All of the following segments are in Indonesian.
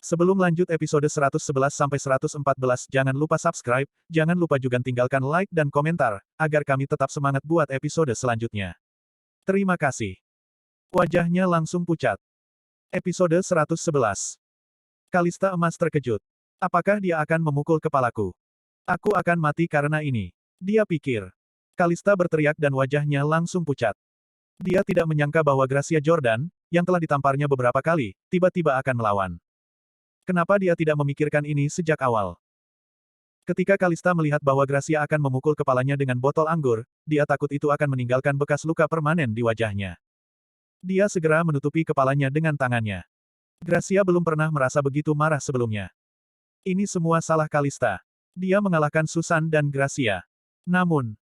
Sebelum lanjut episode 111-114, jangan lupa subscribe, jangan lupa juga tinggalkan like dan komentar, agar kami tetap semangat buat episode selanjutnya. Terima kasih. Wajahnya langsung pucat. Episode 111. Kalista emas terkejut. Apakah dia akan memukul kepalaku? Aku akan mati karena ini. Dia pikir. Kalista berteriak dan wajahnya langsung pucat. Dia tidak menyangka bahwa Gracia Jordan, yang telah ditamparnya beberapa kali, tiba-tiba akan melawan. Kenapa dia tidak memikirkan ini sejak awal? Ketika Kalista melihat bahwa Gracia akan memukul kepalanya dengan botol anggur, dia takut itu akan meninggalkan bekas luka permanen di wajahnya. Dia segera menutupi kepalanya dengan tangannya. Gracia belum pernah merasa begitu marah sebelumnya. Ini semua salah Kalista. Dia mengalahkan Susan dan Gracia. Namun,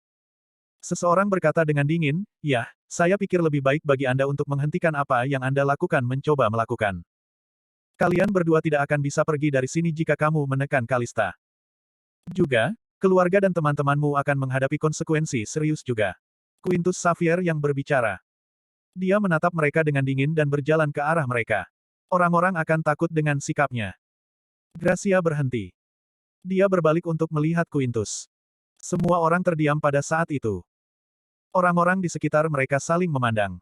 seseorang berkata dengan dingin, "Ya, saya pikir lebih baik bagi Anda untuk menghentikan apa yang Anda lakukan mencoba melakukan. Kalian berdua tidak akan bisa pergi dari sini jika kamu menekan Kalista. Juga, keluarga dan teman-temanmu akan menghadapi konsekuensi serius juga." Quintus Xavier yang berbicara. Dia menatap mereka dengan dingin dan berjalan ke arah mereka. Orang-orang akan takut dengan sikapnya. Gracia berhenti. Dia berbalik untuk melihat Quintus. Semua orang terdiam pada saat itu. Orang-orang di sekitar mereka saling memandang.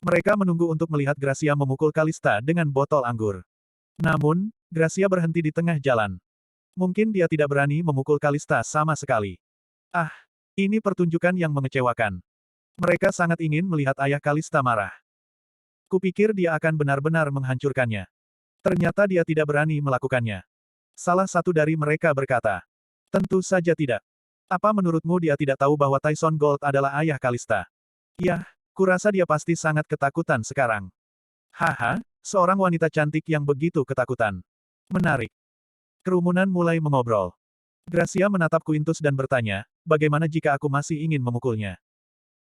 Mereka menunggu untuk melihat Gracia memukul Kalista dengan botol anggur. Namun, Gracia berhenti di tengah jalan. Mungkin dia tidak berani memukul Kalista sama sekali. Ah, ini pertunjukan yang mengecewakan. Mereka sangat ingin melihat ayah Kalista marah. Kupikir dia akan benar-benar menghancurkannya. Ternyata dia tidak berani melakukannya. Salah satu dari mereka berkata, "Tentu saja tidak. Apa menurutmu dia tidak tahu bahwa Tyson Gold adalah ayah Kalista?" "Yah, kurasa dia pasti sangat ketakutan sekarang." "Haha, seorang wanita cantik yang begitu ketakutan. Menarik." Kerumunan mulai mengobrol. Gracia menatap Quintus dan bertanya, "Bagaimana jika aku masih ingin memukulnya?"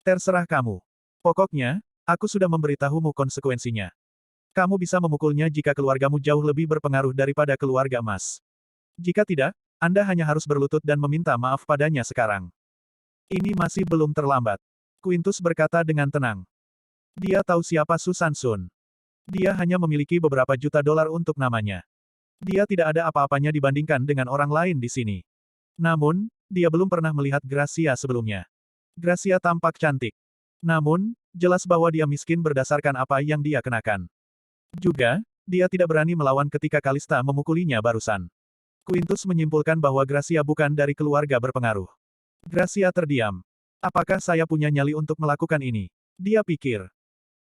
"Terserah kamu. Pokoknya, aku sudah memberitahumu konsekuensinya. Kamu bisa memukulnya jika keluargamu jauh lebih berpengaruh daripada keluarga emas. Jika tidak, Anda hanya harus berlutut dan meminta maaf padanya sekarang. Ini masih belum terlambat." Quintus berkata dengan tenang. Dia tahu siapa Susan Sun. Dia hanya memiliki beberapa juta dolar untuk namanya. Dia tidak ada apa-apanya dibandingkan dengan orang lain di sini. Namun, dia belum pernah melihat Gracia sebelumnya. Gracia tampak cantik. Namun, jelas bahwa dia miskin berdasarkan apa yang dia kenakan. Juga, dia tidak berani melawan ketika Kalista memukulinya barusan. Quintus menyimpulkan bahwa Gracia bukan dari keluarga berpengaruh. Gracia terdiam. Apakah saya punya nyali untuk melakukan ini? Dia pikir.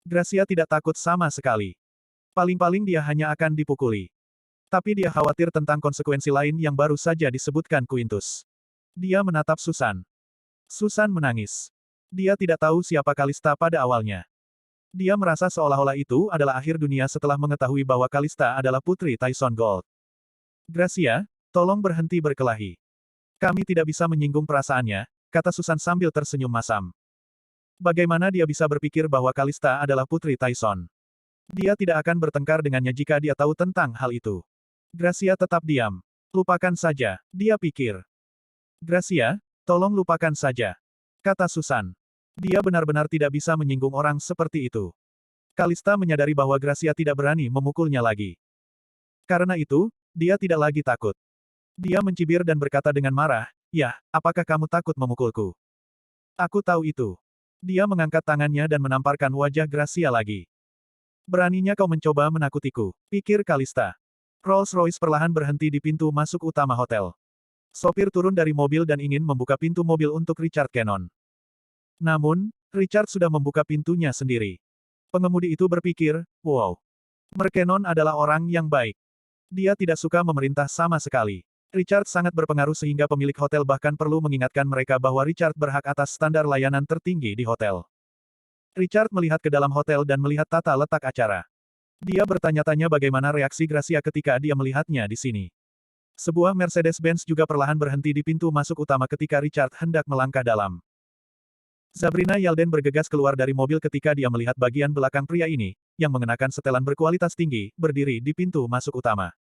Gracia tidak takut sama sekali. Paling-paling dia hanya akan dipukuli. Tapi dia khawatir tentang konsekuensi lain yang baru saja disebutkan Quintus. Dia menatap Susan. Susan menangis. Dia tidak tahu siapa Kalista pada awalnya. Dia merasa seolah-olah itu adalah akhir dunia setelah mengetahui bahwa Kalista adalah putri Tyson Gold. "Gracia, tolong berhenti berkelahi. Kami tidak bisa menyinggung perasaannya," kata Susan sambil tersenyum masam. Bagaimana dia bisa berpikir bahwa Kalista adalah putri Tyson? Dia tidak akan bertengkar dengannya jika dia tahu tentang hal itu. Gracia tetap diam. "Lupakan saja," dia pikir. "Gracia, tolong lupakan saja," kata Susan. Dia benar-benar tidak bisa menyinggung orang seperti itu. Kalista menyadari bahwa Gracia tidak berani memukulnya lagi. Karena itu, dia tidak lagi takut. Dia mencibir dan berkata dengan marah, "Yah, apakah kamu takut memukulku? Aku tahu itu." Dia mengangkat tangannya dan menamparkan wajah Gracia lagi. "Beraninya kau mencoba menakutiku," pikir Kalista. Rolls-Royce perlahan berhenti di pintu masuk utama hotel. Sopir turun dari mobil dan ingin membuka pintu mobil untuk Richard Cannon. Namun, Richard sudah membuka pintunya sendiri. Pengemudi itu berpikir, "Wow. Cannon adalah orang yang baik. Dia tidak suka memerintah sama sekali." Richard sangat berpengaruh sehingga pemilik hotel bahkan perlu mengingatkan mereka bahwa Richard berhak atas standar layanan tertinggi di hotel. Richard melihat ke dalam hotel dan melihat tata letak acara. Dia bertanya-tanya bagaimana reaksi Gracia ketika dia melihatnya di sini. Sebuah Mercedes-Benz juga perlahan berhenti di pintu masuk utama ketika Richard hendak melangkah dalam. Sabrina Yalden bergegas keluar dari mobil ketika dia melihat bagian belakang pria ini, yang mengenakan setelan berkualitas tinggi, berdiri di pintu masuk utama.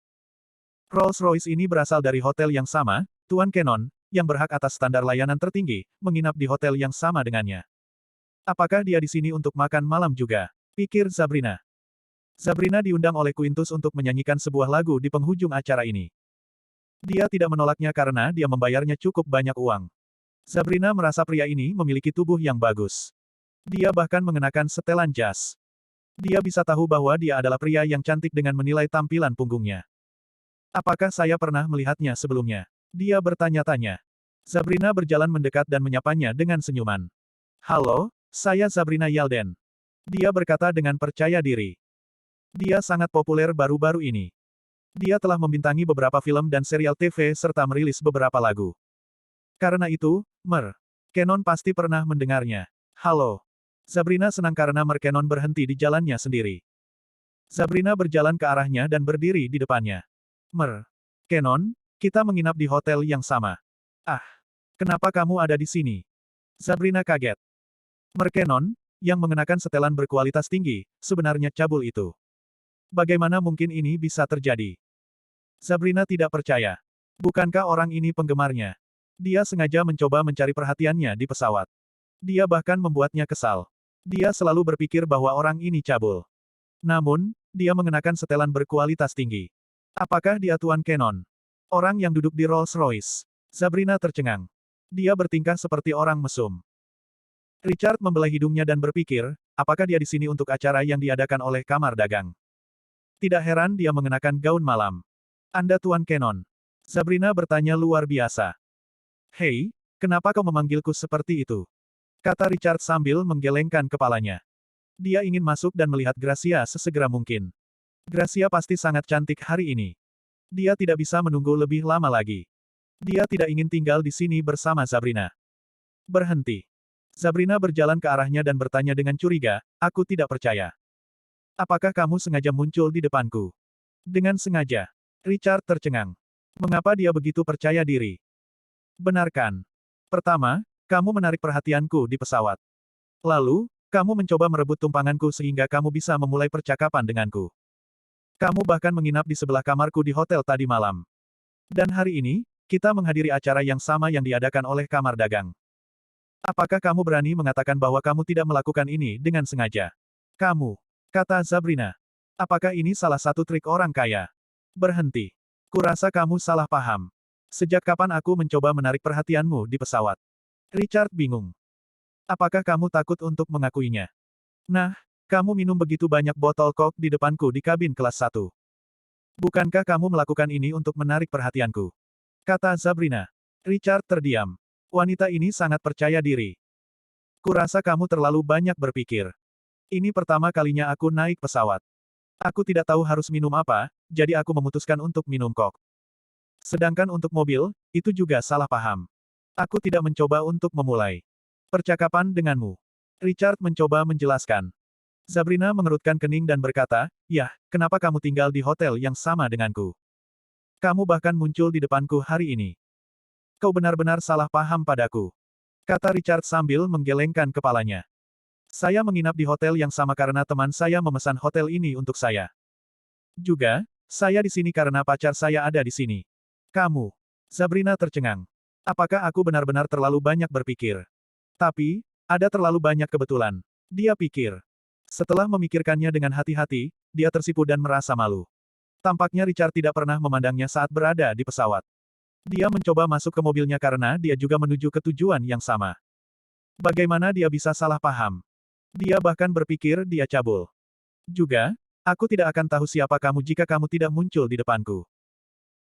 Rolls-Royce ini berasal dari hotel yang sama, Tuan Cannon, yang berhak atas standar layanan tertinggi, menginap di hotel yang sama dengannya. "Apakah dia di sini untuk makan malam juga?" pikir Sabrina. Sabrina diundang oleh Quintus untuk menyanyikan sebuah lagu di penghujung acara ini. Dia tidak menolaknya karena dia membayarnya cukup banyak uang. Sabrina merasa pria ini memiliki tubuh yang bagus. Dia bahkan mengenakan setelan jas. Dia bisa tahu bahwa dia adalah pria yang cantik dengan menilai tampilan punggungnya. Apakah saya pernah melihatnya sebelumnya? Dia bertanya-tanya. Sabrina berjalan mendekat dan menyapanya dengan senyuman. Halo, saya Sabrina Yalden. Dia berkata dengan percaya diri. Dia sangat populer baru-baru ini. Dia telah membintangi beberapa film dan serial TV serta merilis beberapa lagu. Karena itu, Canon pasti pernah mendengarnya. Halo. Sabrina senang karena Canon berhenti di jalannya sendiri. Sabrina berjalan ke arahnya dan berdiri di depannya. Canon, kita menginap di hotel yang sama. Ah, kenapa kamu ada di sini? Sabrina kaget. Canon, yang mengenakan setelan berkualitas tinggi, sebenarnya cabul itu. Bagaimana mungkin ini bisa terjadi? Sabrina tidak percaya. Bukankah orang ini penggemarnya? Dia sengaja mencoba mencari perhatiannya di pesawat. Dia bahkan membuatnya kesal. Dia selalu berpikir bahwa orang ini cabul. Namun, dia mengenakan setelan berkualitas tinggi. Apakah dia Tuan Canon? Orang yang duduk di Rolls-Royce. Sabrina tercengang. Dia bertingkah seperti orang mesum. Richard membelah hidungnya dan berpikir, apakah dia di sini untuk acara yang diadakan oleh kamar dagang? Tidak heran dia mengenakan gaun malam. Anda Tuan Canon. Sabrina bertanya luar biasa. Hei, kenapa kau memanggilku seperti itu? Kata Richard sambil menggelengkan kepalanya. Dia ingin masuk dan melihat Gracia sesegera mungkin. Gracia pasti sangat cantik hari ini. Dia tidak bisa menunggu lebih lama lagi. Dia tidak ingin tinggal di sini bersama Sabrina. Berhenti. Sabrina berjalan ke arahnya dan bertanya dengan curiga, aku tidak percaya. Apakah kamu sengaja muncul di depanku? Dengan sengaja. Richard tercengang. Mengapa dia begitu percaya diri? Benarkan. Pertama, kamu menarik perhatianku di pesawat. Lalu, kamu mencoba merebut tumpanganku sehingga kamu bisa memulai percakapan denganku. Kamu bahkan menginap di sebelah kamarku di hotel tadi malam. Dan hari ini, kita menghadiri acara yang sama yang diadakan oleh kamar dagang. Apakah kamu berani mengatakan bahwa kamu tidak melakukan ini dengan sengaja? Kamu, kata Sabrina. Apakah ini salah satu trik orang kaya? Berhenti. Kurasa kamu salah paham. Sejak kapan aku mencoba menarik perhatianmu di pesawat? Richard bingung. Apakah kamu takut untuk mengakuinya? Nah, kamu minum begitu banyak botol kok di depanku di kabin kelas 1. Bukankah kamu melakukan ini untuk menarik perhatianku? Kata Sabrina. Richard terdiam. Wanita ini sangat percaya diri. Kurasa kamu terlalu banyak berpikir. Ini pertama kalinya aku naik pesawat. Aku tidak tahu harus minum apa, jadi aku memutuskan untuk minum kok. Sedangkan untuk mobil, itu juga salah paham. Aku tidak mencoba untuk memulai percakapan denganmu. Richard mencoba menjelaskan. Sabrina mengerutkan kening dan berkata, "Yah, kenapa kamu tinggal di hotel yang sama denganku? Kamu bahkan muncul di depanku hari ini. Kau benar-benar salah paham padaku." Kata Richard sambil menggelengkan kepalanya. Saya menginap di hotel yang sama karena teman saya memesan hotel ini untuk saya. Juga, saya di sini karena pacar saya ada di sini. Kamu. Sabrina tercengang. Apakah aku benar-benar terlalu banyak berpikir? Tapi, ada terlalu banyak kebetulan. Dia pikir. Setelah memikirkannya dengan hati-hati, dia tersipu dan merasa malu. Tampaknya Richard tidak pernah memandangnya saat berada di pesawat. Dia mencoba masuk ke mobilnya karena dia juga menuju ke tujuan yang sama. Bagaimana dia bisa salah paham? Dia bahkan berpikir dia cabul. Juga, aku tidak akan tahu siapa kamu jika kamu tidak muncul di depanku.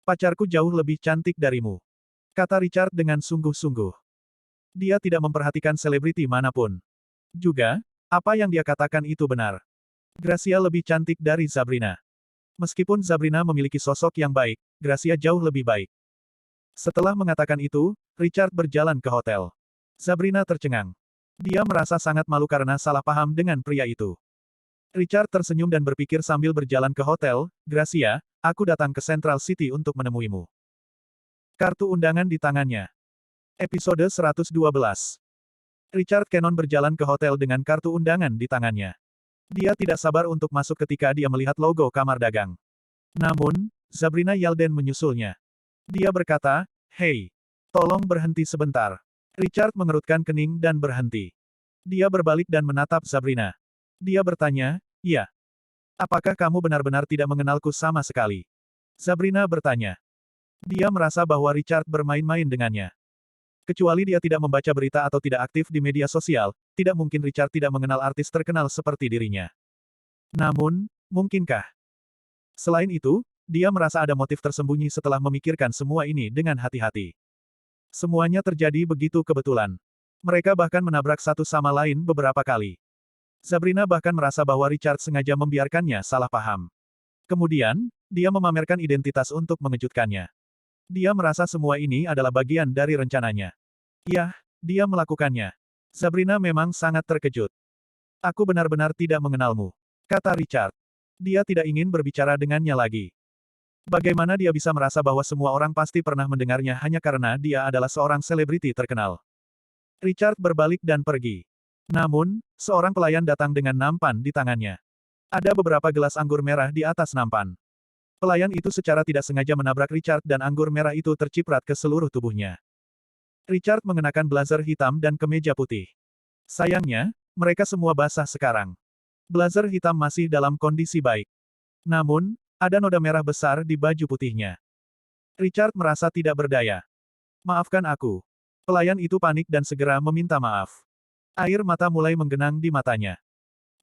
Pacarku jauh lebih cantik darimu. Kata Richard dengan sungguh-sungguh. Dia tidak memperhatikan selebriti manapun. Juga, apa yang dia katakan itu benar. Gracia lebih cantik dari Sabrina. Meskipun Sabrina memiliki sosok yang baik, Gracia jauh lebih baik. Setelah mengatakan itu, Richard berjalan ke hotel. Sabrina tercengang. Dia merasa sangat malu karena salah paham dengan pria itu. Richard tersenyum dan berpikir sambil berjalan ke hotel, Gracia, aku datang ke Central City untuk menemuimu. Kartu undangan di tangannya. Episode 112. Richard Cannon berjalan ke hotel dengan kartu undangan di tangannya. Dia tidak sabar untuk masuk ketika dia melihat logo kamar dagang. Namun, Sabrina Yalden menyusulnya. Dia berkata, "Hei, tolong berhenti sebentar." Richard mengerutkan kening dan berhenti. Dia berbalik dan menatap Sabrina. Dia bertanya, "Ya, Apakah kamu benar-benar tidak mengenalku sama sekali? Sabrina bertanya. Dia merasa bahwa Richard bermain-main dengannya. Kecuali dia tidak membaca berita atau tidak aktif di media sosial, tidak mungkin Richard tidak mengenal artis terkenal seperti dirinya. Namun, mungkinkah? Selain itu, dia merasa ada motif tersembunyi setelah memikirkan semua ini dengan hati-hati. Semuanya terjadi begitu kebetulan. Mereka bahkan menabrak satu sama lain beberapa kali. Sabrina bahkan merasa bahwa Richard sengaja membiarkannya salah paham. Kemudian, dia memamerkan identitas untuk mengejutkannya. Dia merasa semua ini adalah bagian dari rencananya. Yah, dia melakukannya. Sabrina memang sangat terkejut. Aku benar-benar tidak mengenalmu, kata Richard. Dia tidak ingin berbicara dengannya lagi. Bagaimana dia bisa merasa bahwa semua orang pasti pernah mendengarnya hanya karena dia adalah seorang selebriti terkenal. Richard berbalik dan pergi. Namun, seorang pelayan datang dengan nampan di tangannya. Ada beberapa gelas anggur merah di atas nampan. Pelayan itu secara tidak sengaja menabrak Richard dan anggur merah itu terciprat ke seluruh tubuhnya. Richard mengenakan blazer hitam dan kemeja putih. Sayangnya, mereka semua basah sekarang. Blazer hitam masih dalam kondisi baik. Namun, ada noda merah besar di baju putihnya. Richard merasa tidak berdaya. Maafkan aku. Pelayan itu panik dan segera meminta maaf. Air mata mulai menggenang di matanya.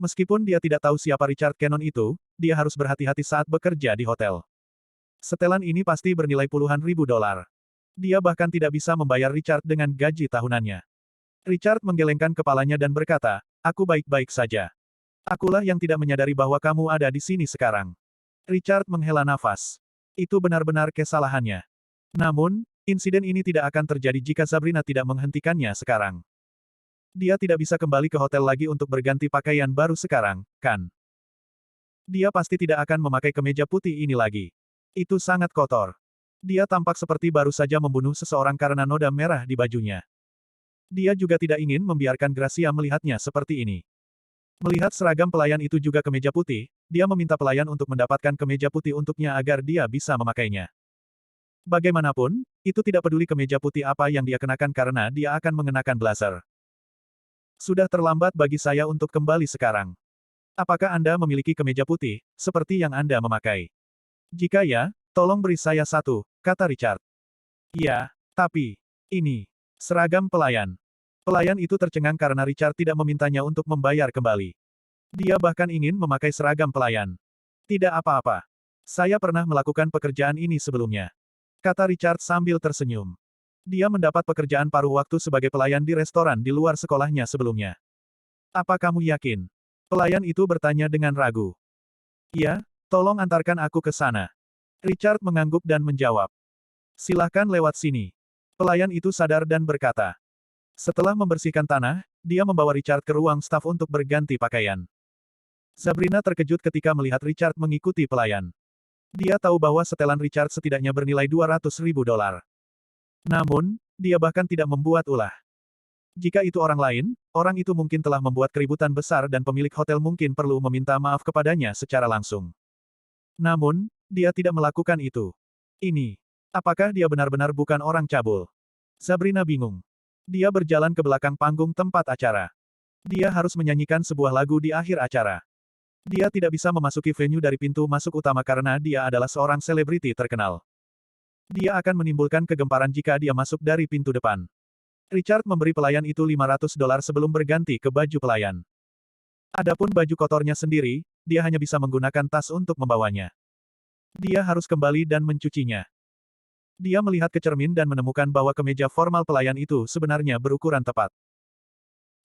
Meskipun dia tidak tahu siapa Richard Cannon itu, dia harus berhati-hati saat bekerja di hotel. Setelan ini pasti bernilai puluhan ribu dolar. Dia bahkan tidak bisa membayar Richard dengan gaji tahunannya. Richard menggelengkan kepalanya dan berkata, "Aku baik-baik saja. Akulah yang tidak menyadari bahwa kamu ada di sini sekarang." Richard menghela nafas. Itu benar-benar kesalahannya. Namun, insiden ini tidak akan terjadi jika Sabrina tidak menghentikannya sekarang. Dia tidak bisa kembali ke hotel lagi untuk berganti pakaian baru sekarang, kan? Dia pasti tidak akan memakai kemeja putih ini lagi. Itu sangat kotor. Dia tampak seperti baru saja membunuh seseorang karena noda merah di bajunya. Dia juga tidak ingin membiarkan Gracia melihatnya seperti ini. Melihat seragam pelayan itu juga kemeja putih, dia meminta pelayan untuk mendapatkan kemeja putih untuknya agar dia bisa memakainya. Bagaimanapun, itu tidak peduli kemeja putih apa yang dia kenakan karena dia akan mengenakan blazer. Sudah terlambat bagi saya untuk kembali sekarang. Apakah Anda memiliki kemeja putih, seperti yang Anda memakai? Jika ya, tolong beri saya satu, kata Richard. Ya, tapi, ini, seragam pelayan. Pelayan itu tercengang karena Richard tidak memintanya untuk membayar kembali. Dia bahkan ingin memakai seragam pelayan. Tidak apa-apa. Saya pernah melakukan pekerjaan ini sebelumnya, kata Richard sambil tersenyum. Dia mendapat pekerjaan paruh waktu sebagai pelayan di restoran di luar sekolahnya sebelumnya. Apa kamu yakin? Pelayan itu bertanya dengan ragu. Ya, tolong antarkan aku ke sana. Richard mengangguk dan menjawab. Silahkan lewat sini. Pelayan itu sadar dan berkata. Setelah membersihkan tanah, dia membawa Richard ke ruang staf untuk berganti pakaian. Sabrina terkejut ketika melihat Richard mengikuti pelayan. Dia tahu bahwa setelan Richard setidaknya bernilai 200 ribu dolar. Namun, dia bahkan tidak membuat ulah. Jika itu orang lain, orang itu mungkin telah membuat keributan besar dan pemilik hotel mungkin perlu meminta maaf kepadanya secara langsung. Namun, dia tidak melakukan itu. Ini. Apakah dia benar-benar bukan orang cabul? Sabrina bingung. Dia berjalan ke belakang panggung tempat acara. Dia harus menyanyikan sebuah lagu di akhir acara. Dia tidak bisa memasuki venue dari pintu masuk utama karena dia adalah seorang selebriti terkenal. Dia akan menimbulkan kegemparan jika dia masuk dari pintu depan. Richard memberi pelayan itu 500 dolar sebelum berganti ke baju pelayan. Adapun baju kotornya sendiri, dia hanya bisa menggunakan tas untuk membawanya. Dia harus kembali dan mencucinya. Dia melihat ke cermin dan menemukan bahwa kemeja formal pelayan itu sebenarnya berukuran tepat.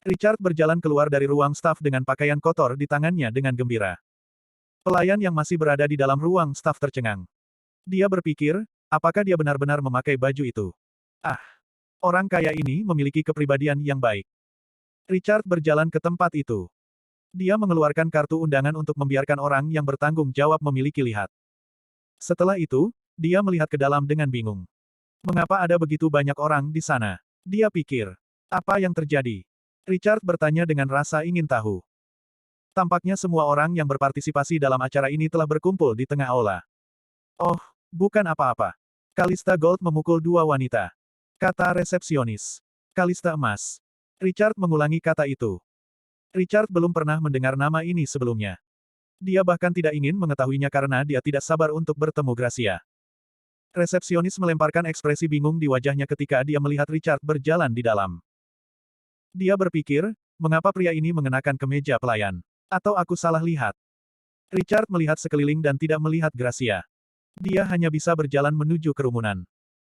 Richard berjalan keluar dari ruang staf dengan pakaian kotor di tangannya dengan gembira. Pelayan yang masih berada di dalam ruang staf tercengang. Dia berpikir, apakah dia benar-benar memakai baju itu? Ah, orang kaya ini memiliki kepribadian yang baik. Richard berjalan ke tempat itu. Dia mengeluarkan kartu undangan untuk membiarkan orang yang bertanggung jawab memiliki lihat. Setelah itu, dia melihat ke dalam dengan bingung. Mengapa ada begitu banyak orang di sana? Dia pikir. Apa yang terjadi? Richard bertanya dengan rasa ingin tahu. Tampaknya semua orang yang berpartisipasi dalam acara ini telah berkumpul di tengah aula. Oh, bukan apa-apa. Kalista Gold memukul dua wanita, kata resepsionis. Kalista emas. Richard mengulangi kata itu. Richard belum pernah mendengar nama ini sebelumnya. Dia bahkan tidak ingin mengetahuinya karena dia tidak sabar untuk bertemu Gracia. Resepsionis melemparkan ekspresi bingung di wajahnya ketika dia melihat Richard berjalan di dalam. Dia berpikir, mengapa pria ini mengenakan kemeja pelayan? Atau aku salah lihat? Richard melihat sekeliling dan tidak melihat Gracia. Dia hanya bisa berjalan menuju kerumunan.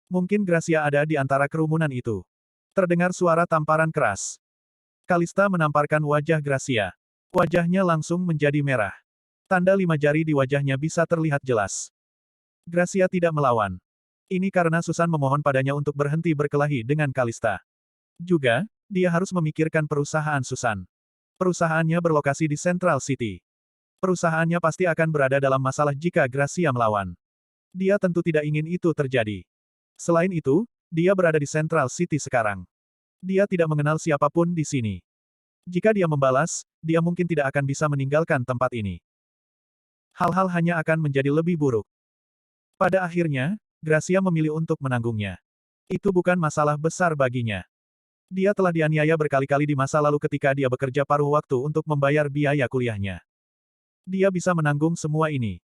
Mungkin Gracia ada di antara kerumunan itu. Terdengar suara tamparan keras. Kalista menamparkan wajah Gracia. Wajahnya langsung menjadi merah. Tanda 5 jari di wajahnya bisa terlihat jelas. Gracia tidak melawan. Ini karena Susan memohon padanya untuk berhenti berkelahi dengan Kalista. Juga, dia harus memikirkan perusahaan Susan. Perusahaannya berlokasi di Central City. Perusahaannya pasti akan berada dalam masalah jika Gracia melawan. Dia tentu tidak ingin itu terjadi. Selain itu, dia berada di Central City sekarang. Dia tidak mengenal siapapun di sini. Jika dia membalas, dia mungkin tidak akan bisa meninggalkan tempat ini. Hal-hal hanya akan menjadi lebih buruk. Pada akhirnya, Gracia memilih untuk menanggungnya. Itu bukan masalah besar baginya. Dia telah dianiaya berkali-kali di masa lalu ketika dia bekerja paruh waktu untuk membayar biaya kuliahnya. Dia bisa menanggung semua ini.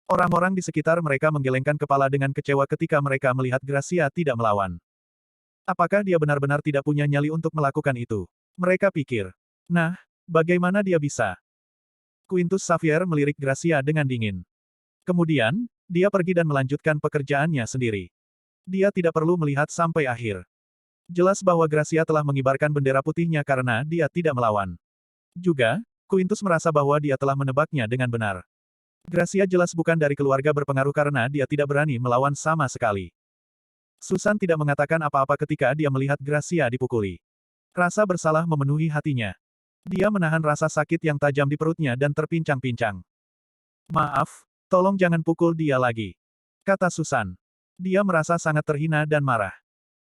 Orang-orang di sekitar mereka menggelengkan kepala dengan kecewa ketika mereka melihat Gracia tidak melawan. Apakah dia benar-benar tidak punya nyali untuk melakukan itu? Mereka pikir. Nah, bagaimana dia bisa? Quintus Xavier melirik Gracia dengan dingin. Kemudian, dia pergi dan melanjutkan pekerjaannya sendiri. Dia tidak perlu melihat sampai akhir. Jelas bahwa Gracia telah mengibarkan bendera putihnya karena dia tidak melawan. Juga, Quintus merasa bahwa dia telah menebaknya dengan benar. Gracia jelas bukan dari keluarga berpengaruh karena dia tidak berani melawan sama sekali. Susan tidak mengatakan apa-apa ketika dia melihat Gracia dipukuli. Rasa bersalah memenuhi hatinya. Dia menahan rasa sakit yang tajam di perutnya dan terpincang-pincang. Maaf, tolong jangan pukul dia lagi, kata Susan. Dia merasa sangat terhina dan marah.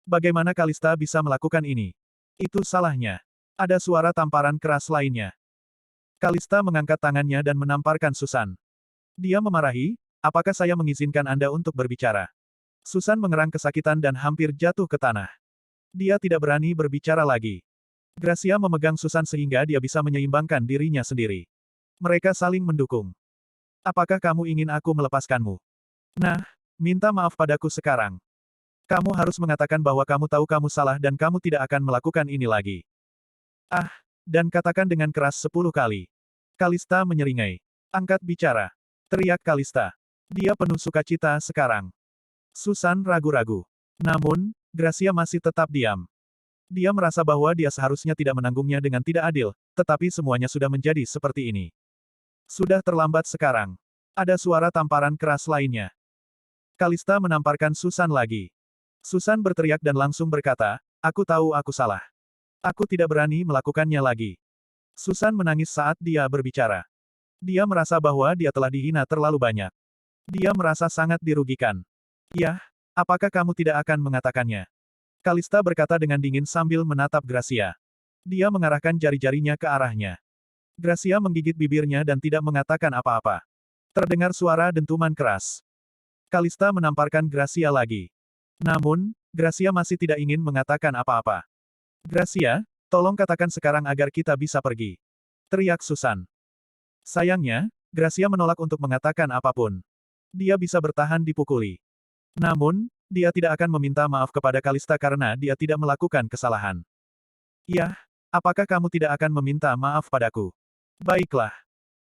Bagaimana Kalista bisa melakukan ini? Itu salahnya. Ada suara tamparan keras lainnya. Kalista mengangkat tangannya dan menamparkan Susan. Dia memarahi, apakah saya mengizinkan Anda untuk berbicara? Susan mengerang kesakitan dan hampir jatuh ke tanah. Dia tidak berani berbicara lagi. Gracia memegang Susan sehingga dia bisa menyeimbangkan dirinya sendiri. Mereka saling mendukung. Apakah kamu ingin aku melepaskanmu? Nah, minta maaf padaku sekarang. Kamu harus mengatakan bahwa kamu tahu kamu salah dan kamu tidak akan melakukan ini lagi. Ah, dan katakan dengan keras 10 kali. Kalista menyeringai. Angkat bicara. Teriak Kalista. Dia penuh sukacita sekarang. Susan ragu-ragu. Namun, Gracia masih tetap diam. Dia merasa bahwa dia seharusnya tidak menanggungnya dengan tidak adil, tetapi semuanya sudah menjadi seperti ini. Sudah terlambat sekarang. Ada suara tamparan keras lainnya. Kalista menamparkan Susan lagi. Susan berteriak dan langsung berkata, aku tahu aku salah. Aku tidak berani melakukannya lagi. Susan menangis saat dia berbicara. Dia merasa bahwa dia telah dihina terlalu banyak. Dia merasa sangat dirugikan. Yah, apakah kamu tidak akan mengatakannya? Kalista berkata dengan dingin sambil menatap Gracia. Dia mengarahkan jari-jarinya ke arahnya. Gracia menggigit bibirnya dan tidak mengatakan apa-apa. Terdengar suara dentuman keras. Kalista menamparkan Gracia lagi. Namun, Gracia masih tidak ingin mengatakan apa-apa. Gracia, tolong katakan sekarang agar kita bisa pergi. Teriak Susan. Sayangnya, Gracia menolak untuk mengatakan apapun. Dia bisa bertahan dipukuli. Namun, dia tidak akan meminta maaf kepada Kalista karena dia tidak melakukan kesalahan. Yah, apakah kamu tidak akan meminta maaf padaku? Baiklah.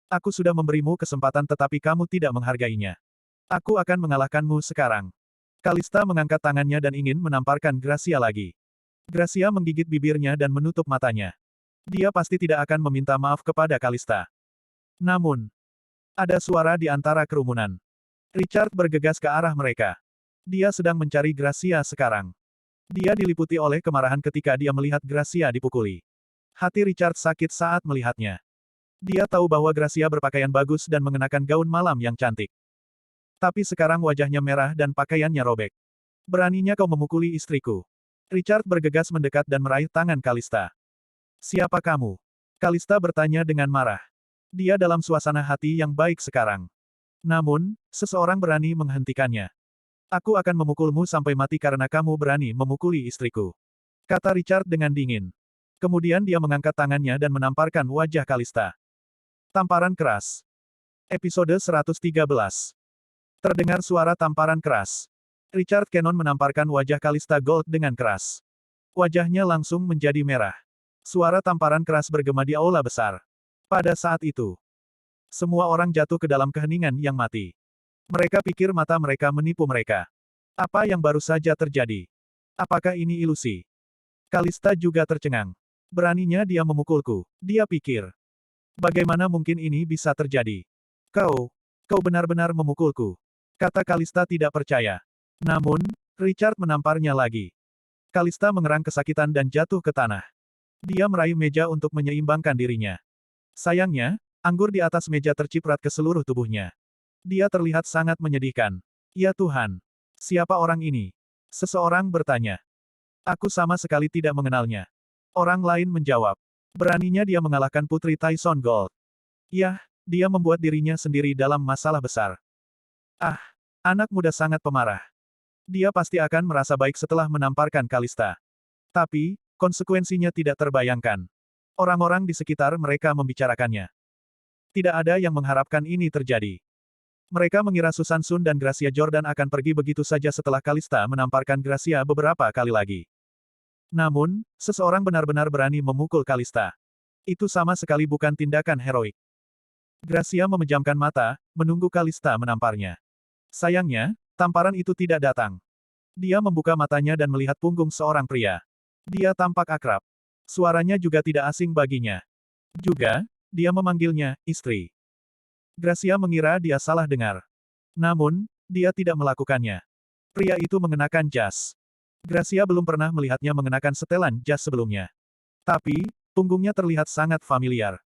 Aku sudah memberimu kesempatan tetapi kamu tidak menghargainya. Aku akan mengalahkanmu sekarang. Kalista mengangkat tangannya dan ingin menamparkan Gracia lagi. Gracia menggigit bibirnya dan menutup matanya. Dia pasti tidak akan meminta maaf kepada Kalista. Namun, ada suara di antara kerumunan. Richard bergegas ke arah mereka. Dia sedang mencari Gracia sekarang. Dia diliputi oleh kemarahan ketika dia melihat Gracia dipukuli. Hati Richard sakit saat melihatnya. Dia tahu bahwa Gracia berpakaian bagus dan mengenakan gaun malam yang cantik. Tapi sekarang wajahnya merah dan pakaiannya robek. Beraninya kau memukuli istriku. Richard bergegas mendekat dan meraih tangan Kalista. Siapa kamu? Kalista bertanya dengan marah. Dia dalam suasana hati yang baik sekarang. Namun, seseorang berani menghentikannya. Aku akan memukulmu sampai mati karena kamu berani memukuli istriku. Kata Richard dengan dingin. Kemudian dia mengangkat tangannya dan menamparkan wajah Kalista. Tamparan keras. Episode 113. Terdengar suara tamparan keras. Richard Cannon menamparkan wajah Kalista Gold dengan keras. Wajahnya langsung menjadi merah. Suara tamparan keras bergema di aula besar. Pada saat itu, semua orang jatuh ke dalam keheningan yang mati. Mereka pikir mata mereka menipu mereka. Apa yang baru saja terjadi? Apakah ini ilusi? Kalista juga tercengang. Beraninya dia memukulku. Dia pikir. Bagaimana mungkin ini bisa terjadi? Kau benar-benar memukulku. Kata Kalista tidak percaya. Namun, Richard menamparnya lagi. Kalista mengerang kesakitan dan jatuh ke tanah. Dia meraih meja untuk menyeimbangkan dirinya. Sayangnya, anggur di atas meja terciprat ke seluruh tubuhnya. Dia terlihat sangat menyedihkan. Ya Tuhan! Siapa orang ini? Seseorang bertanya. Aku sama sekali tidak mengenalnya. Orang lain menjawab. Beraninya dia mengalahkan Putri Tyson Gold. Yah, dia membuat dirinya sendiri dalam masalah besar. Ah, anak muda sangat pemarah. Dia pasti akan merasa baik setelah menamparkan Kalista. Tapi, konsekuensinya tidak terbayangkan. Orang-orang di sekitar mereka membicarakannya. Tidak ada yang mengharapkan ini terjadi. Mereka mengira Susan Sun dan Gracia Jordan akan pergi begitu saja setelah Kalista menamparkan Gracia beberapa kali lagi. Namun, seseorang benar-benar berani memukul Kalista. Itu sama sekali bukan tindakan heroik. Gracia memejamkan mata, menunggu Kalista menamparnya. Sayangnya, tamparan itu tidak datang. Dia membuka matanya dan melihat punggung seorang pria. Dia tampak akrab. Suaranya juga tidak asing baginya. Juga, dia memanggilnya, istri. Gracia mengira dia salah dengar. Namun, dia tidak melakukannya. Pria itu mengenakan jas. Gracia belum pernah melihatnya mengenakan setelan jas sebelumnya. Tapi, punggungnya terlihat sangat familiar.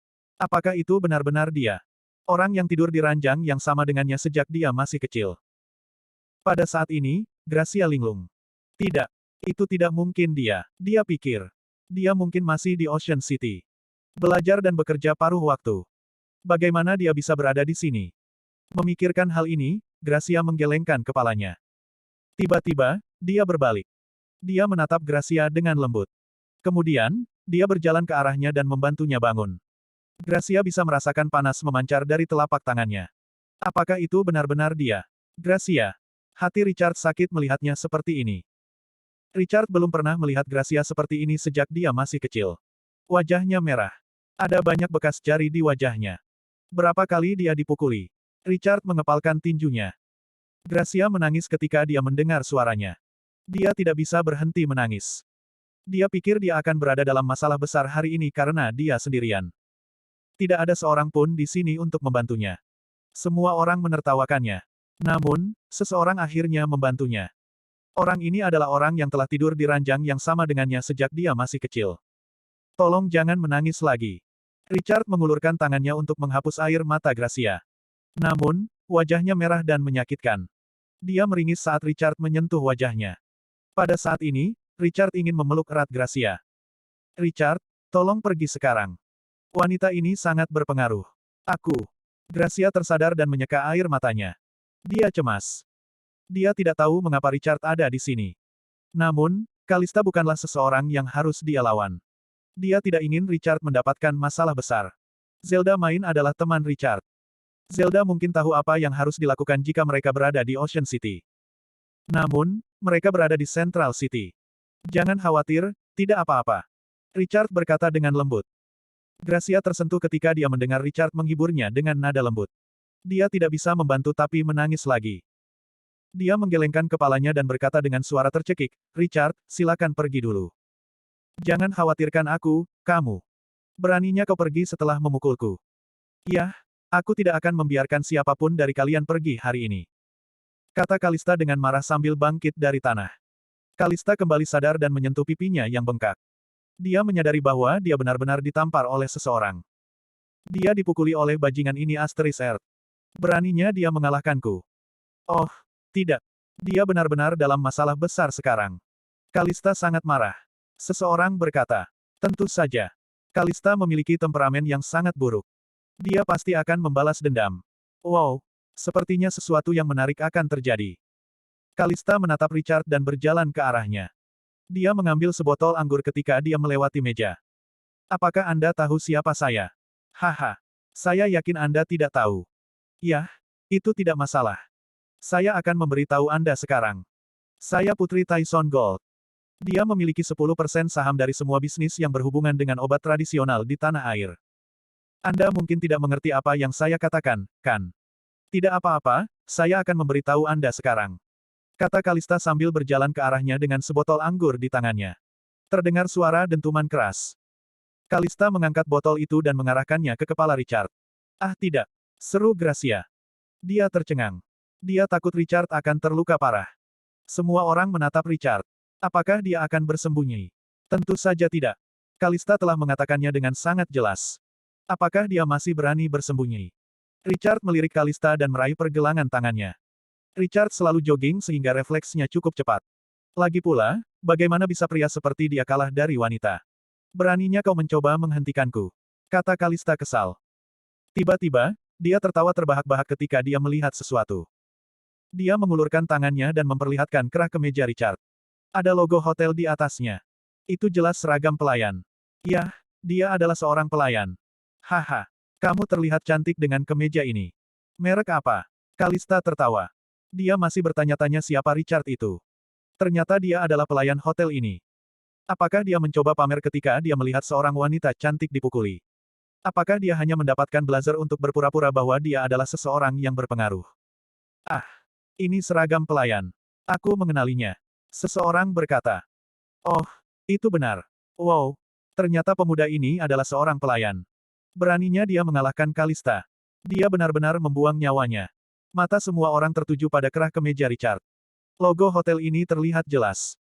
Apakah itu benar-benar dia? Orang yang tidur di ranjang yang sama dengannya sejak dia masih kecil. Pada saat ini, Gracia linglung. Tidak. Itu tidak mungkin dia. Dia pikir. Dia mungkin masih di Ocean City. Belajar dan bekerja paruh waktu. Bagaimana dia bisa berada di sini? Memikirkan hal ini, Gracia menggelengkan kepalanya. Tiba-tiba, dia berbalik. Dia menatap Gracia dengan lembut. Kemudian, dia berjalan ke arahnya dan membantunya bangun. Gracia bisa merasakan panas memancar dari telapak tangannya. Apakah itu benar-benar dia? Gracia. Hati Richard sakit melihatnya seperti ini. Richard belum pernah melihat Gracia seperti ini sejak dia masih kecil. Wajahnya merah. Ada banyak bekas jari di wajahnya. Berapa kali dia dipukuli? Richard mengepalkan tinjunya. Gracia menangis ketika dia mendengar suaranya. Dia tidak bisa berhenti menangis. Dia pikir dia akan berada dalam masalah besar hari ini karena dia sendirian. Tidak ada seorang pun di sini untuk membantunya. Semua orang menertawakannya. Namun, seseorang akhirnya membantunya. Orang ini adalah orang yang telah tidur di ranjang yang sama dengannya sejak dia masih kecil. Tolong jangan menangis lagi. Richard mengulurkan tangannya untuk menghapus air mata Gracia. Namun, wajahnya merah dan menyakitkan. Dia meringis saat Richard menyentuh wajahnya. Pada saat ini, Richard ingin memeluk erat Gracia. Richard, tolong pergi sekarang. Wanita ini sangat berpengaruh. Aku. Gracia tersadar dan menyeka air matanya. Dia cemas. Dia tidak tahu mengapa Richard ada di sini. Namun, Kalista bukanlah seseorang yang harus dia lawan. Dia tidak ingin Richard mendapatkan masalah besar. Zelda Main adalah teman Richard. Zelda mungkin tahu apa yang harus dilakukan jika mereka berada di Ocean City. Namun, mereka berada di Central City. Jangan khawatir, tidak apa-apa. Richard berkata dengan lembut. Gracia tersentuh ketika dia mendengar Richard menghiburnya dengan nada lembut. Dia tidak bisa membantu tapi menangis lagi. Dia menggelengkan kepalanya dan berkata dengan suara tercekik, Richard, silakan pergi dulu. Jangan khawatirkan aku, kamu. Beraninya kau pergi setelah memukulku. Yah, aku tidak akan membiarkan siapapun dari kalian pergi hari ini. Kata Kalista dengan marah sambil bangkit dari tanah. Kalista kembali sadar dan menyentuh pipinya yang bengkak. Dia menyadari bahwa dia benar-benar ditampar oleh seseorang. Dia dipukuli oleh bajingan ini Asteris Earth. Beraninya dia mengalahkanku. Oh, tidak. Dia benar-benar dalam masalah besar sekarang. Kalista sangat marah. Seseorang berkata. Tentu saja. Kalista memiliki temperamen yang sangat buruk. Dia pasti akan membalas dendam. Wow. Sepertinya sesuatu yang menarik akan terjadi. Kalista menatap Richard dan berjalan ke arahnya. Dia mengambil sebotol anggur ketika dia melewati meja. Apakah Anda tahu siapa saya? Haha. Saya yakin Anda tidak tahu. Yah, itu tidak masalah. Saya akan memberitahu Anda sekarang. Saya Putri Tyson Gold. Dia memiliki 10% saham dari semua bisnis yang berhubungan dengan obat tradisional di tanah air. Anda mungkin tidak mengerti apa yang saya katakan, kan? Tidak apa-apa, saya akan memberitahu Anda sekarang. Kata Kalista sambil berjalan ke arahnya dengan sebotol anggur di tangannya. Terdengar suara dentuman keras. Kalista mengangkat botol itu dan mengarahkannya ke kepala Richard. Ah tidak, seru Gracia. Dia tercengang. Dia takut Richard akan terluka parah. Semua orang menatap Richard. Apakah dia akan bersembunyi? Tentu saja tidak. Kalista telah mengatakannya dengan sangat jelas. Apakah dia masih berani bersembunyi? Richard melirik Kalista dan meraih pergelangan tangannya. Richard selalu jogging sehingga refleksnya cukup cepat. Lagi pula, bagaimana bisa pria seperti dia kalah dari wanita? Beraninya kau mencoba menghentikanku. Kata Kalista kesal. Tiba-tiba, dia tertawa terbahak-bahak ketika dia melihat sesuatu. Dia mengulurkan tangannya dan memperlihatkan kerah ke meja Richard. Ada logo hotel di atasnya. Itu jelas seragam pelayan. Yah, dia adalah seorang pelayan. Haha, kamu terlihat cantik dengan kemeja ini. Merek apa? Kalista tertawa. Dia masih bertanya-tanya siapa Richard itu. Ternyata dia adalah pelayan hotel ini. Apakah dia mencoba pamer ketika dia melihat seorang wanita cantik dipukuli? Apakah dia hanya mendapatkan blazer untuk berpura-pura bahwa dia adalah seseorang yang berpengaruh? Ah, ini seragam pelayan. Aku mengenalinya. Seseorang berkata. Oh, itu benar. Wow, ternyata pemuda ini adalah seorang pelayan. Beraninya dia mengalahkan Kalista. Dia benar-benar membuang nyawanya. Mata semua orang tertuju pada kerah kemeja Richard. Logo hotel ini terlihat jelas.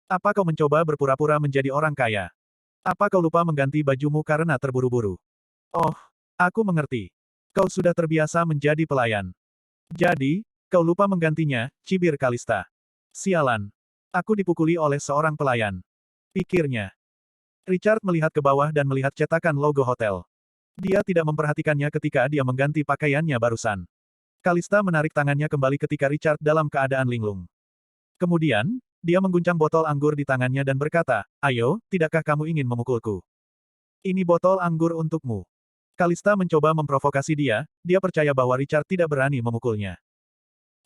Apa kau mencoba berpura-pura menjadi orang kaya? Apa kau lupa mengganti bajumu karena terburu-buru? Oh, aku mengerti. Kau sudah terbiasa menjadi pelayan. Jadi, kau lupa menggantinya, cibir Kalista. Sialan. Aku dipukuli oleh seorang pelayan. Pikirnya. Richard melihat ke bawah dan melihat cetakan logo hotel. Dia tidak memperhatikannya ketika dia mengganti pakaiannya barusan. Kalista menarik tangannya kembali ketika Richard dalam keadaan linglung. Kemudian, dia mengguncang botol anggur di tangannya dan berkata, "Ayo, tidakkah kamu ingin memukulku? Ini botol anggur untukmu." Kalista mencoba memprovokasi dia percaya bahwa Richard tidak berani memukulnya.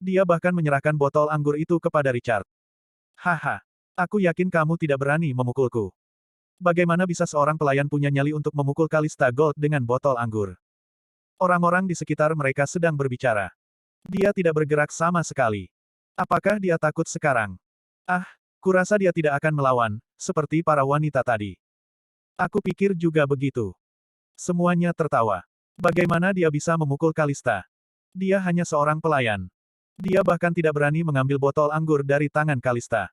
Dia bahkan menyerahkan botol anggur itu kepada Richard. Haha, aku yakin kamu tidak berani memukulku. Bagaimana bisa seorang pelayan punya nyali untuk memukul Kalista Gold dengan botol anggur? Orang-orang di sekitar mereka sedang berbicara. Dia tidak bergerak sama sekali. Apakah dia takut sekarang? Ah, kurasa dia tidak akan melawan, seperti para wanita tadi. Aku pikir juga begitu. Semuanya tertawa. Bagaimana dia bisa memukul Kalista? Dia hanya seorang pelayan. Dia bahkan tidak berani mengambil botol anggur dari tangan Kalista.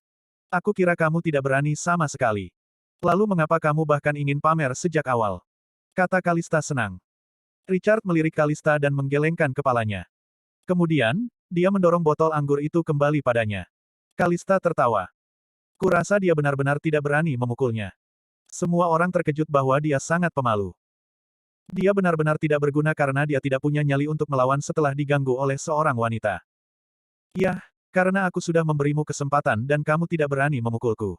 Aku kira kamu tidak berani sama sekali. Lalu mengapa kamu bahkan ingin pamer sejak awal? Kata Kalista senang. Richard melirik Kalista dan menggelengkan kepalanya. Kemudian, dia mendorong botol anggur itu kembali padanya. Kalista tertawa. Kurasa dia benar-benar tidak berani memukulnya. Semua orang terkejut bahwa dia sangat pemalu. Dia benar-benar tidak berguna karena dia tidak punya nyali untuk melawan setelah diganggu oleh seorang wanita. Yah, karena aku sudah memberimu kesempatan dan kamu tidak berani memukulku.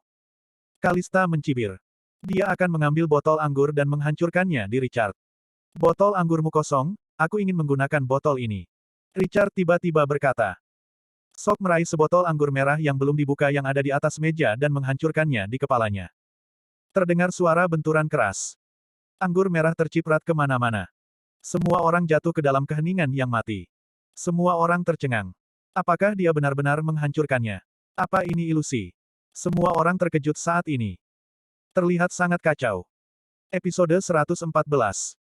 Kalista mencibir. Dia akan mengambil botol anggur dan menghancurkannya di Richard. Botol anggurmu kosong, aku ingin menggunakan botol ini. Richard tiba-tiba berkata. Sok meraih sebotol anggur merah yang belum dibuka yang ada di atas meja dan menghancurkannya di kepalanya. Terdengar suara benturan keras. Anggur merah terciprat kemana-mana. Semua orang jatuh ke dalam keheningan yang mati. Semua orang tercengang. Apakah dia benar-benar menghancurkannya? Apa ini ilusi? Semua orang terkejut saat ini. Terlihat sangat kacau. Episode 114.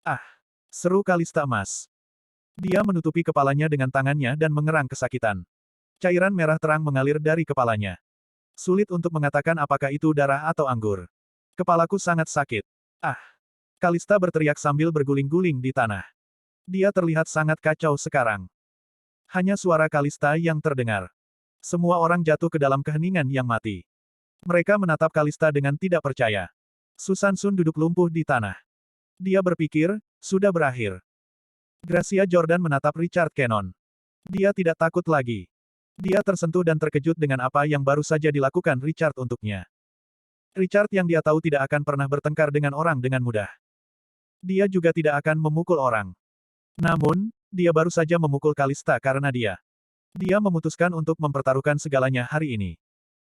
Ah! Seru Kalista emas. Dia menutupi kepalanya dengan tangannya dan mengerang kesakitan. Cairan merah terang mengalir dari kepalanya. Sulit untuk mengatakan apakah itu darah atau anggur. Kepalaku sangat sakit. Ah! Kalista berteriak sambil berguling-guling di tanah. Dia terlihat sangat kacau sekarang. Hanya suara Kalista yang terdengar. Semua orang jatuh ke dalam keheningan yang mati. Mereka menatap Kalista dengan tidak percaya. Susan Sun duduk lumpuh di tanah. Dia berpikir, sudah berakhir. Gracia Jordan menatap Richard Cannon. Dia tidak takut lagi. Dia tersentuh dan terkejut dengan apa yang baru saja dilakukan Richard untuknya. Richard yang dia tahu tidak akan pernah bertengkar dengan orang dengan mudah. Dia juga tidak akan memukul orang. Namun, Dia baru saja memukul Kalista karena dia memutuskan untuk mempertaruhkan segalanya hari ini.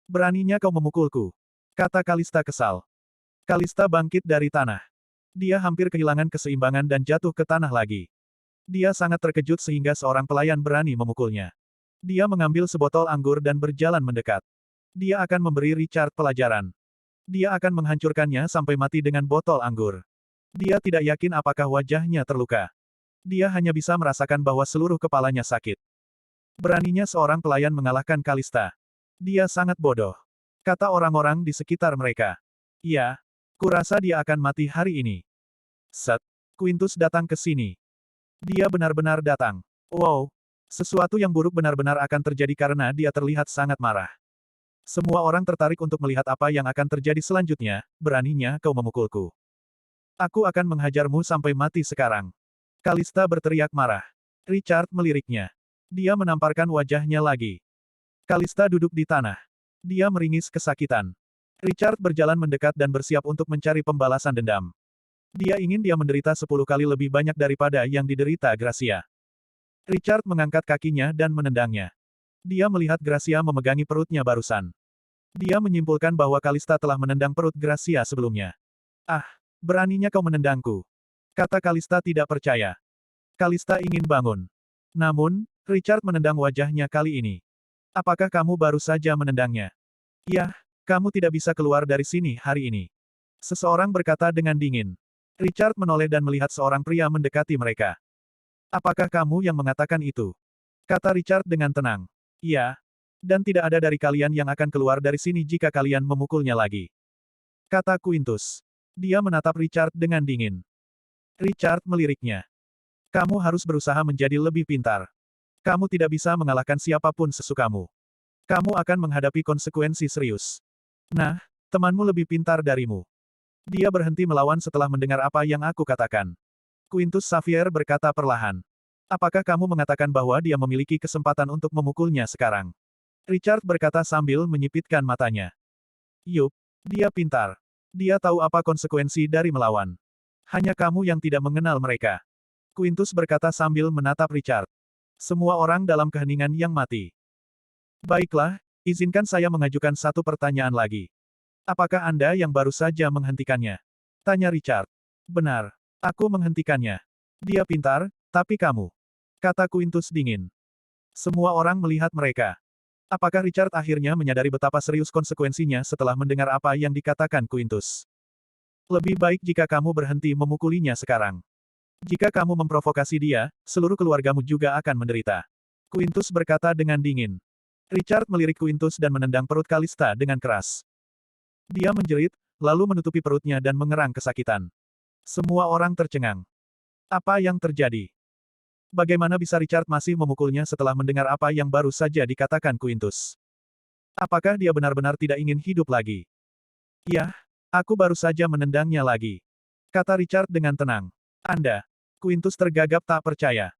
Beraninya kau memukulku, kata Kalista kesal. Kalista bangkit dari tanah. Dia hampir kehilangan keseimbangan dan jatuh ke tanah lagi. Dia sangat terkejut sehingga seorang pelayan berani memukulnya. Dia mengambil sebotol anggur dan berjalan mendekat. Dia akan memberi Richard pelajaran. Dia akan menghancurkannya sampai mati dengan botol anggur. Dia tidak yakin apakah wajahnya terluka. Dia hanya bisa merasakan bahwa seluruh kepalanya sakit. Beraninya seorang pelayan mengalahkan Kalista. Dia sangat bodoh, kata orang-orang di sekitar mereka. Iya, kurasa dia akan mati hari ini. Set, Quintus datang ke sini. Dia benar-benar datang. Wow, sesuatu yang buruk benar-benar akan terjadi karena dia terlihat sangat marah. Semua orang tertarik untuk melihat apa yang akan terjadi selanjutnya. Beraninya kau memukulku. Aku akan menghajarmu sampai mati sekarang. Kalista berteriak marah. Richard meliriknya. Dia menamparkan wajahnya lagi. Kalista duduk di tanah. Dia meringis kesakitan. Richard berjalan mendekat dan bersiap untuk mencari pembalasan dendam. Dia ingin dia menderita 10 kali lebih banyak daripada yang diderita Gracia. Richard mengangkat kakinya dan menendangnya. Dia melihat Gracia memegangi perutnya barusan. Dia menyimpulkan bahwa Kalista telah menendang perut Gracia sebelumnya. Ah, beraninya kau menendangku, kata Kalista tidak percaya. Kalista ingin bangun. Namun, Richard menendang wajahnya kali ini. Apakah kamu baru saja menendangnya? Yah, kamu tidak bisa keluar dari sini hari ini. Seseorang berkata dengan dingin. Richard menoleh dan melihat seorang pria mendekati mereka. Apakah kamu yang mengatakan itu? Kata Richard dengan tenang. Iya. Dan tidak ada dari kalian yang akan keluar dari sini jika kalian memukulnya lagi. Kata Quintus. Dia menatap Richard dengan dingin. Richard meliriknya. Kamu harus berusaha menjadi lebih pintar. Kamu tidak bisa mengalahkan siapapun sesukamu. Kamu akan menghadapi konsekuensi serius. Nah, temanmu lebih pintar darimu. Dia berhenti melawan setelah mendengar apa yang aku katakan. Quintus Xavier berkata perlahan. Apakah kamu mengatakan bahwa dia memiliki kesempatan untuk memukulnya sekarang? Richard berkata sambil menyipitkan matanya. Yup, dia pintar. Dia tahu apa konsekuensi dari melawan. Hanya kamu yang tidak mengenal mereka. Quintus berkata sambil menatap Richard. Semua orang dalam keheningan yang mati. Baiklah, izinkan saya mengajukan satu pertanyaan lagi. Apakah Anda yang baru saja menghentikannya? Tanya Richard. Benar, aku menghentikannya. Dia pintar, tapi kamu. Kata Quintus dingin. Semua orang melihat mereka. Apakah Richard akhirnya menyadari betapa serius konsekuensinya setelah mendengar apa yang dikatakan Quintus? Lebih baik jika kamu berhenti memukulinya sekarang. Jika kamu memprovokasi dia, seluruh keluargamu juga akan menderita. Quintus berkata dengan dingin. Richard melirik Quintus dan menendang perut Kalista dengan keras. Dia menjerit, lalu menutupi perutnya dan mengerang kesakitan. Semua orang tercengang. Apa yang terjadi? Bagaimana bisa Richard masih memukulnya setelah mendengar apa yang baru saja dikatakan Quintus? Apakah dia benar-benar tidak ingin hidup lagi? Yah, aku baru saja menendangnya lagi. Kata Richard dengan tenang. Anda. Quintus tergagap tak percaya.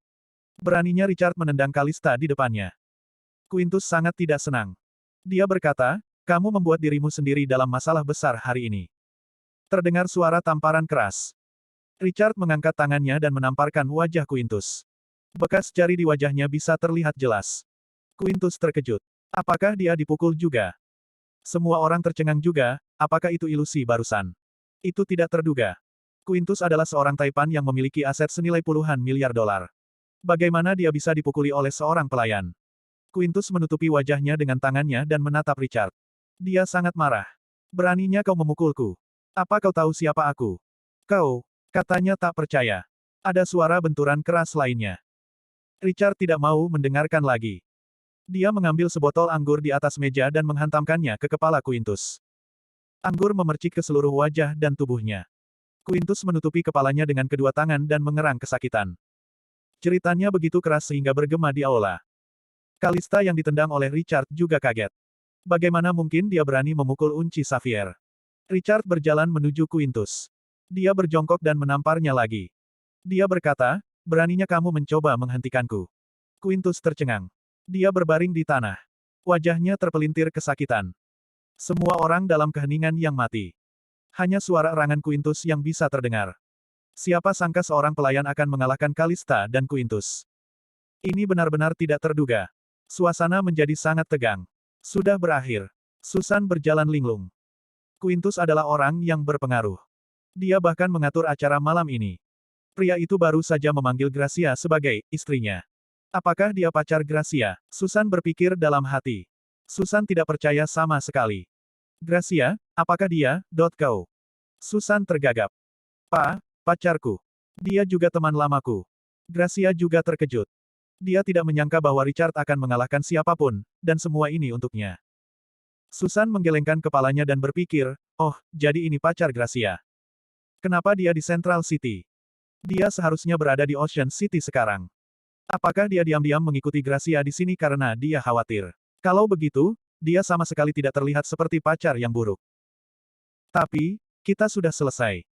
Beraninya Richard menendang Kalista di depannya. Quintus sangat tidak senang. Dia berkata, kamu membuat dirimu sendiri dalam masalah besar hari ini. Terdengar suara tamparan keras. Richard mengangkat tangannya dan menamparkan wajah Quintus. Bekas jari di wajahnya bisa terlihat jelas. Quintus terkejut. Apakah dia dipukul juga? Semua orang tercengang juga, apakah itu ilusi barusan? Itu tidak terduga. Quintus adalah seorang Taipan yang memiliki aset senilai puluhan miliar dolar. Bagaimana dia bisa dipukuli oleh seorang pelayan? Quintus menutupi wajahnya dengan tangannya dan menatap Richard. Dia sangat marah. Beraninya kau memukulku. Apa kau tahu siapa aku? Kau, katanya tak percaya. Ada suara benturan keras lainnya. Richard tidak mau mendengarkan lagi. Dia mengambil sebotol anggur di atas meja dan menghantamkannya ke kepala Quintus. Anggur memercik ke seluruh wajah dan tubuhnya. Quintus menutupi kepalanya dengan kedua tangan dan mengerang kesakitan. Jeritannya begitu keras sehingga bergema di aula. Kalista yang ditendang oleh Richard juga kaget. Bagaimana mungkin dia berani memukul Unci Xavier? Richard berjalan menuju Quintus. Dia berjongkok dan menamparnya lagi. Dia berkata, beraninya kamu mencoba menghentikanku. Quintus tercengang. Dia berbaring di tanah. Wajahnya terpelintir kesakitan. Semua orang dalam keheningan yang mati. Hanya suara erangan Quintus yang bisa terdengar. Siapa sangka seorang pelayan akan mengalahkan Kalista dan Quintus. Ini benar-benar tidak terduga. Suasana menjadi sangat tegang. Sudah berakhir. Susan berjalan linglung. Quintus adalah orang yang berpengaruh. Dia bahkan mengatur acara malam ini. Pria itu baru saja memanggil Gracia sebagai istrinya. Apakah dia pacar Gracia? Susan berpikir dalam hati. Susan tidak percaya sama sekali. Gracia, apakah dia, kau? Susan tergagap. Pacarku. Dia juga teman lamaku. Gracia juga terkejut. Dia tidak menyangka bahwa Richard akan mengalahkan siapapun, dan semua ini untuknya. Susan menggelengkan kepalanya dan berpikir, oh, jadi ini pacar Gracia. Kenapa dia di Central City? Dia seharusnya berada di Ocean City sekarang. Apakah dia diam-diam mengikuti Gracia di sini karena dia khawatir? Kalau begitu, dia sama sekali tidak terlihat seperti pacar yang buruk. Tapi, kita sudah selesai.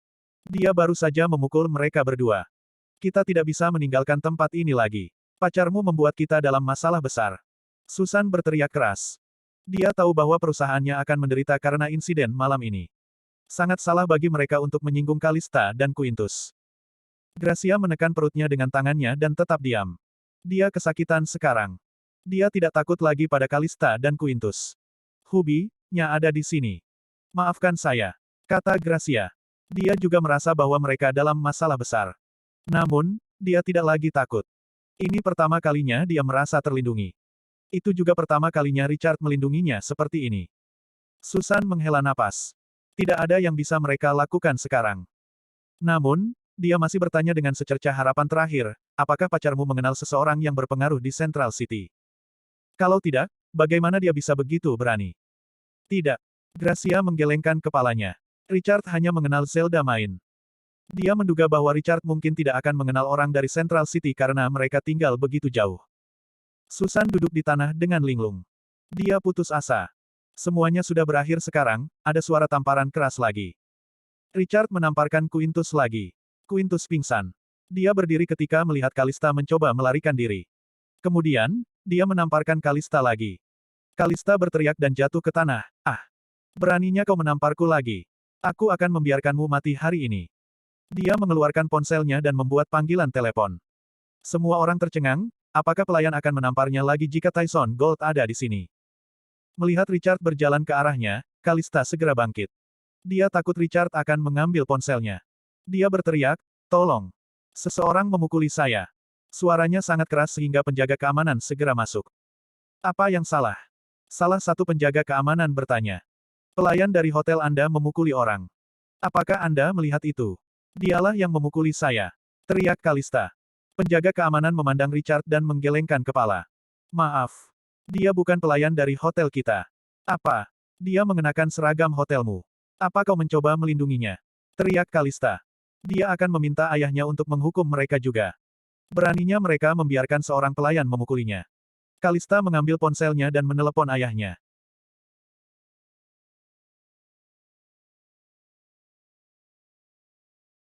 Dia baru saja memukul mereka berdua. Kita tidak bisa meninggalkan tempat ini lagi. Pacarmu membuat kita dalam masalah besar. Susan berteriak keras. Dia tahu bahwa perusahaannya akan menderita karena insiden malam ini. Sangat salah bagi mereka untuk menyinggung Kalista dan Quintus. Gracia menekan perutnya dengan tangannya dan tetap diam. Dia kesakitan sekarang. Dia tidak takut lagi pada Kalista dan Quintus. Hubi-nya ada di sini. Maafkan saya, kata Gracia. Dia juga merasa bahwa mereka dalam masalah besar. Namun, dia tidak lagi takut. Ini pertama kalinya dia merasa terlindungi. Itu juga pertama kalinya Richard melindunginya seperti ini. Susan menghela napas. Tidak ada yang bisa mereka lakukan sekarang. Namun, dia masih bertanya dengan secercah harapan terakhir, apakah pacarmu mengenal seseorang yang berpengaruh di Central City? Kalau tidak, bagaimana dia bisa begitu berani? Tidak. Gracia menggelengkan kepalanya. Richard hanya mengenal Zelda Main. Dia menduga bahwa Richard mungkin tidak akan mengenal orang dari Central City karena mereka tinggal begitu jauh. Susan duduk di tanah dengan linglung. Dia putus asa. Semuanya sudah berakhir sekarang, ada suara tamparan keras lagi. Richard menamparkan Quintus lagi. Quintus pingsan. Dia berdiri ketika melihat Kalista mencoba melarikan diri. Kemudian, dia menamparkan Kalista lagi. Kalista berteriak dan jatuh ke tanah. Ah! Beraninya kau menamparku lagi. Aku akan membiarkanmu mati hari ini. Dia mengeluarkan ponselnya dan membuat panggilan telepon. Semua orang tercengang, apakah pelayan akan menamparnya lagi jika Tyson Gold ada di sini? Melihat Richard berjalan ke arahnya, Kalista segera bangkit. Dia takut Richard akan mengambil ponselnya. Dia berteriak, tolong. Seseorang memukuli saya. Suaranya sangat keras sehingga penjaga keamanan segera masuk. Apa yang salah? Salah satu penjaga keamanan bertanya. Pelayan dari hotel Anda memukuli orang. Apakah Anda melihat itu? Dialah yang memukuli saya. Teriak Kalista. Penjaga keamanan memandang Richard dan menggelengkan kepala. Maaf. Dia bukan pelayan dari hotel kita. Apa? Dia mengenakan seragam hotelmu. Apa kau mencoba melindunginya? Teriak Kalista. Dia akan meminta ayahnya untuk menghukum mereka juga. Beraninya mereka membiarkan seorang pelayan memukulinya. Kalista mengambil ponselnya dan menelepon ayahnya.